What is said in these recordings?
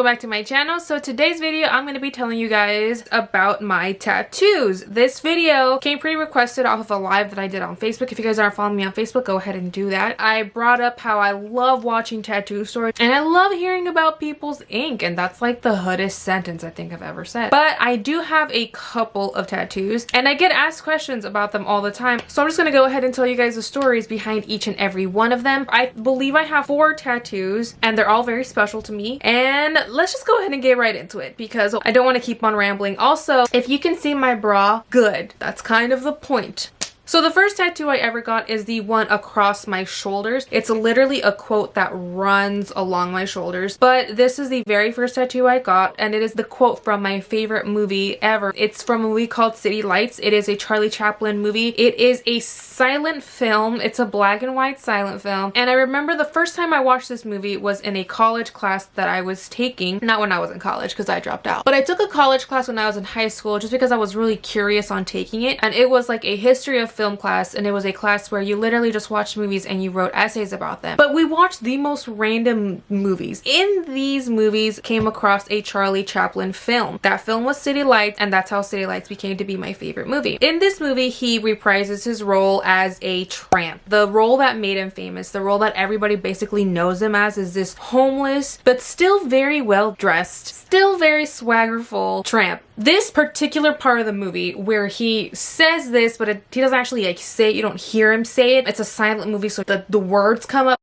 welcome back to my channel. So today's video, I'm going to be telling you guys about my tattoos. This video came pretty requested off of a live that I did on Facebook. If you guys aren't following me on Facebook, go ahead and do that. I brought up how I love watching tattoo stories and I love hearing about people's ink, and that's like the hoodest sentence I think I've ever said. But I do have a couple of tattoos and I get asked questions about them all the time. So I'm just going to go ahead and tell you guys the stories behind each and every one of them. I believe I have 4 tattoos and they're all very special to me. And let's just go ahead and get right into it because I don't want to keep on rambling. Also, if you can see my bra, good. That's kind of the point. So the first tattoo I ever got is the one across my shoulders. It's literally a quote that runs along my shoulders. But this is the very first tattoo I got, and it is the quote from my favorite movie ever. It's from a movie called City Lights. It is a Charlie Chaplin movie. It is a silent film. It's a black and white silent film. And I remember the first time I watched this movie was in a college class that I was taking. Not when I was in college because I dropped out. But I took a college class when I was in high school just because I was really curious on taking it. And it was like a history of film class, and it was a class where you literally just watched movies and you wrote essays about them. But we watched the most random movies. In these movies came across a Charlie Chaplin film. That film was City Lights, and that's how City Lights became to be my favorite movie. In this movie, he reprises his role as a tramp. The role that made him famous, the role that everybody basically knows him as, is this homeless but still very well dressed, still very swaggerful tramp. This particular part of the movie where he says this, but he doesn't actually like say it, you don't hear him say it. It's a silent movie, so the words come up.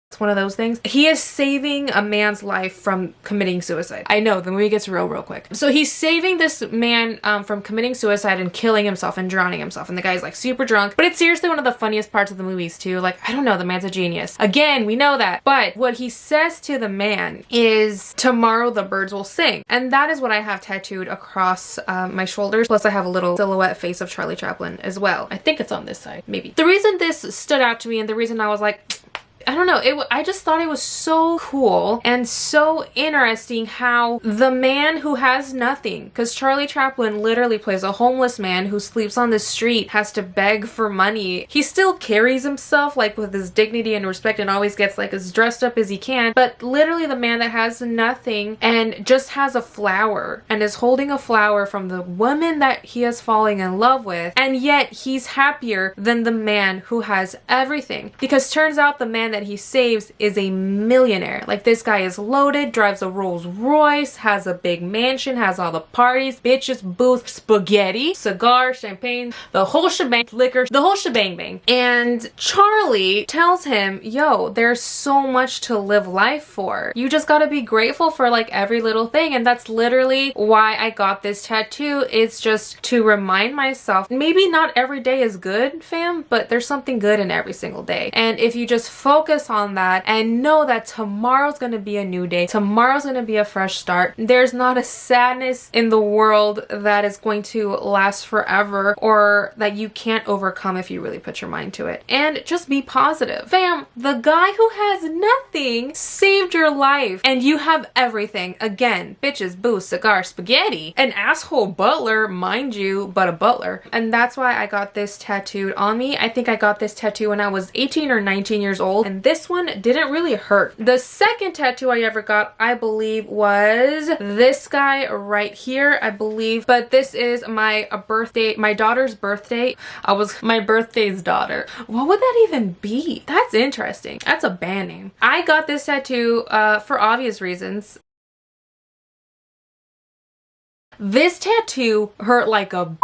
It's one of those things. He is saving a man's life from committing suicide. I know, the movie gets real quick. So he's saving this man from committing suicide and killing himself and drowning himself. And the guy's like super drunk. But it's seriously one of the funniest parts of the movies too. Like, I don't know, the man's a genius. Again, we know that. But what he says to the man is, "Tomorrow the birds will sing." And that is what I have tattooed across my shoulders. Plus I have a little silhouette face of Charlie Chaplin as well. I think it's on this side, maybe. The reason this stood out to me and the reason I was like, I don't know, I just thought it was so cool and so interesting how the man who has nothing, because Charlie Chaplin literally plays a homeless man who sleeps on the street, has to beg for money. He still carries himself like with his dignity and respect and always gets like as dressed up as he can, but literally the man that has nothing and just has a flower and is holding a flower from the woman that he is falling in love with, and yet he's happier than the man who has everything, because turns out the man that he saves is a millionaire. Like, this guy is loaded, drives a Rolls Royce, has a big mansion, has all the parties, bitches, booze, spaghetti, cigar, champagne, the whole shebang, liquor, the whole shebang bang. And Charlie tells him, yo, there's so much to live life for. You just gotta be grateful for like every little thing. And that's literally why I got this tattoo. It's just to remind myself, maybe not every day is good, fam, but there's something good in every single day. And if you just focus on that and know that tomorrow's gonna be a new day, tomorrow's gonna be a fresh start, there's not a sadness in the world that is going to last forever or that you can't overcome if you really put your mind to it. And just be positive. Fam, the guy who has nothing saved your life and you have everything. Again, bitches, booze, cigar, spaghetti, an asshole butler, mind you, but a butler. And that's why I got this tattooed on me. I think I got this tattoo when I was 18 or 19 years old, and this one didn't really hurt. The second tattoo I ever got, I believe, was this guy right here, I believe. But this is my birthday, my daughter's birthday. My birthday's daughter. What would that even be? That's interesting. That's a band name. I got this tattoo for obvious reasons. This tattoo hurt like a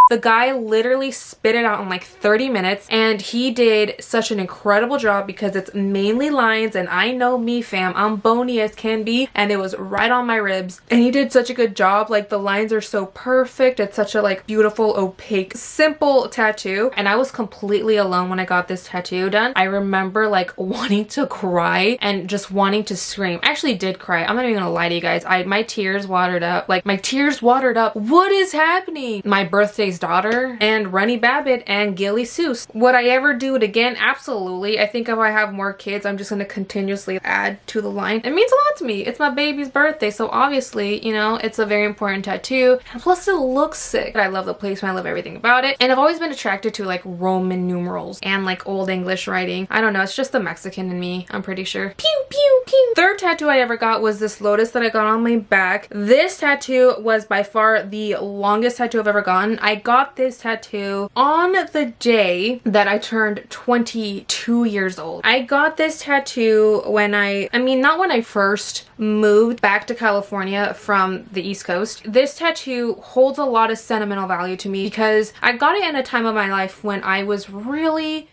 The guy literally spit it out in like 30 minutes, and he did such an incredible job because it's mainly lines, and I know me, fam, I'm bony as can be, and it was right on my ribs, and he did such a good job. Like, the lines are so perfect. It's such a like beautiful, opaque, simple tattoo, and I was completely alone when I got this tattoo done. I remember like wanting to cry and just wanting to scream. I actually did cry. I'm not even gonna lie to you guys. My tears watered up. Like, my tears watered up. What is happening? My birthday's Somebody's Daughter and Runny Babbitt and Gilly Seuss. Would I ever do it again? Absolutely. I think if I have more kids, I'm just going to continuously add to the line. It means a lot to me. It's my baby's birthday, so obviously, you know, it's a very important tattoo. And plus it looks sick. I love the placement. I love everything about it. And I've always been attracted to like Roman numerals and like old English writing. I don't know. It's just the Mexican in me, I'm pretty sure. Pew, pew, pew. Third tattoo I ever got was this lotus that I got on my back. This tattoo was by far the longest tattoo I've ever gotten. I got this tattoo on the day that I turned 22 years old. I got this tattoo when I mean, not when I first moved back to California from the East Coast. This tattoo holds a lot of sentimental value to me because I got it in a time of my life when I was really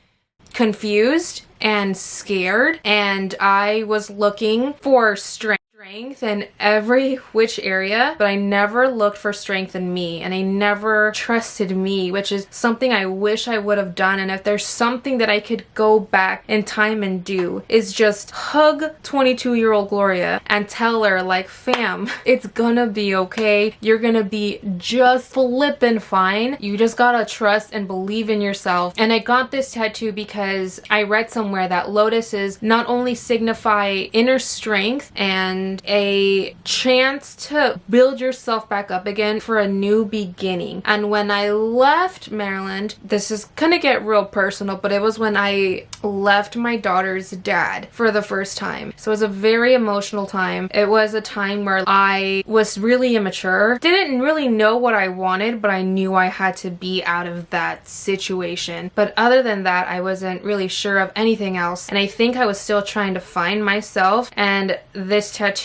confused and scared, and I was looking for strength in every which area, but I never looked for strength in me, and I never trusted me, which is something I wish I would have done. And if there's something that I could go back in time and do, is just hug 22-year-old Gloria and tell her like, fam, it's gonna be okay. You're gonna be just flippin' fine. You just gotta trust and believe in yourself. And I got this tattoo because I read somewhere that lotuses not only signify inner strength and a chance to build yourself back up again for a new beginning. And when I left Maryland, this is gonna get real personal, but it was when I left my daughter's dad for the first time. So it was a very emotional time. It was a time where I was really immature, didn't really know what I wanted, but I knew I had to be out of that situation. But other than that, I wasn't really sure of anything else. And I think I was still trying to find myself, and this tattoo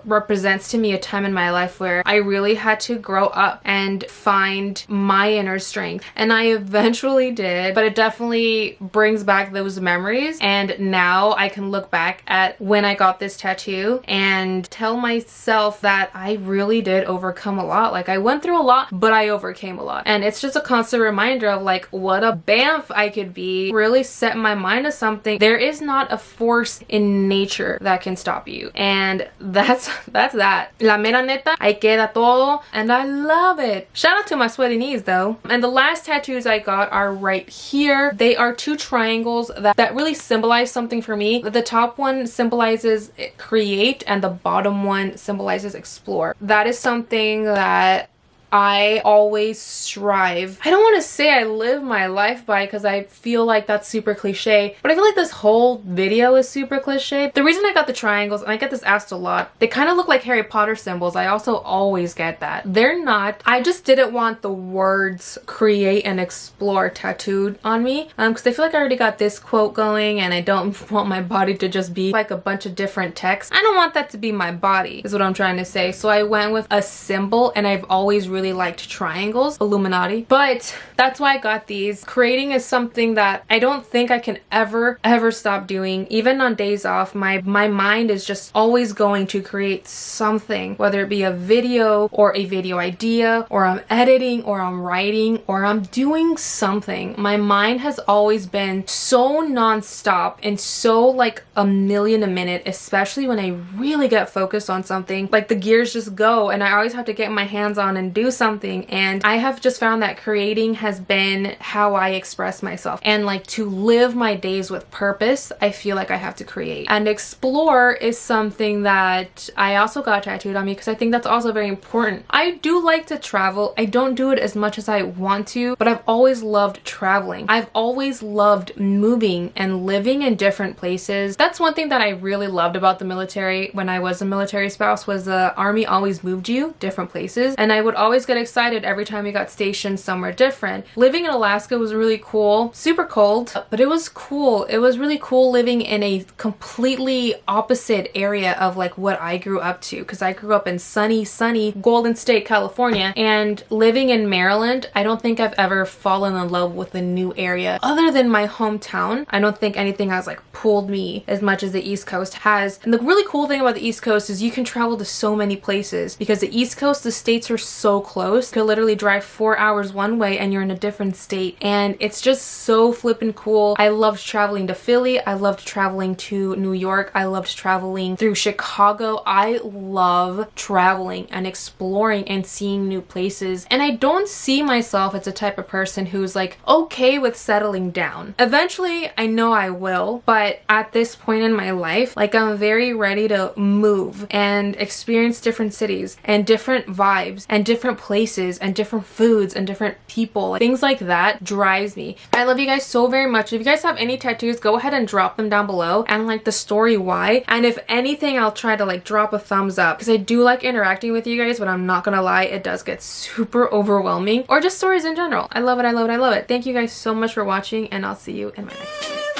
represents to me a time in my life where I really had to grow up and find my inner strength. And I eventually did, but it definitely brings back those memories. And now I can look back at when I got this tattoo and tell myself that I really did overcome a lot. Like, I went through a lot, but I overcame a lot. And it's just a constant reminder of like what a bamf I could be. Really set my mind to something. There is not a force in nature that can stop you. And that's that. La mera neta, ahí queda todo, and I love it. Shout out to my sweaty knees though. And the last tattoos I got are right here. They are two triangles that really symbolize something for me. The top one symbolizes create, and the bottom one symbolizes explore. That is something that I always strive. I don't want to say I live my life by, because I feel like that's super cliche, but I feel like this whole video is super cliche. The reason I got the triangles, and I get this asked a lot, they kind of look like Harry Potter symbols. I also always get that. They're not. I just didn't want the words create and explore tattooed on me, because I feel like I already got this quote going, and I don't want my body to just be like a bunch of different texts. I don't want that to be my body, is what I'm trying to say. So I went with a symbol, and I've always really liked triangles, Illuminati, but that's why I got these. Creating is something that I don't think I can ever stop doing. Even on days off, my mind is just always going to create something, whether it be a video or a video idea, or I'm editing, or I'm writing, or I'm doing something. My mind has always been so non-stop and so like a million a minute, especially when I really get focused on something. Like, the gears just go, and I always have to get my hands on and do something. And I have just found that creating has been how I express myself, and like to live my days with purpose, I feel like I have to create. And explore is something that I also got tattooed on me, because I think that's also very important. I do like to travel. I don't do it as much as I want to, but I've always loved traveling. I've always loved moving and living in different places. That's one thing that I really loved about the military when I was a military spouse, was the army always moved you different places, and I would always get excited every time we got stationed somewhere different. Living in Alaska was really cool. Super cold, but it was cool. It was really cool living in a completely opposite area of like what I grew up to, because I grew up in sunny Golden State, California, and living in Maryland, I don't think I've ever fallen in love with a new area other than my hometown. I don't think anything has like pulled me as much as the East Coast has. And the really cool thing about the East Coast is you can travel to so many places because the East Coast, the states are so close. You could literally drive 4 hours one way and you're in a different state. And it's just so flippin' cool. I loved traveling to Philly. I loved traveling to New York. I loved traveling through Chicago. I love traveling and exploring and seeing new places. And I don't see myself as a type of person who's like okay with settling down. Eventually, I know I will, but at this point in my life, like I'm very ready to move and experience different cities and different vibes and different places and different foods and different people. Things like that drives me. I love you guys so very much. If you guys have any tattoos, go ahead and drop them down below and like the story why. And if anything, I'll try to like drop a thumbs up because I do like interacting with you guys, but I'm not gonna lie, it does get super overwhelming, or just stories in general. I love it, I love it, I love it. Thank you guys so much for watching, and I'll see you in my next video.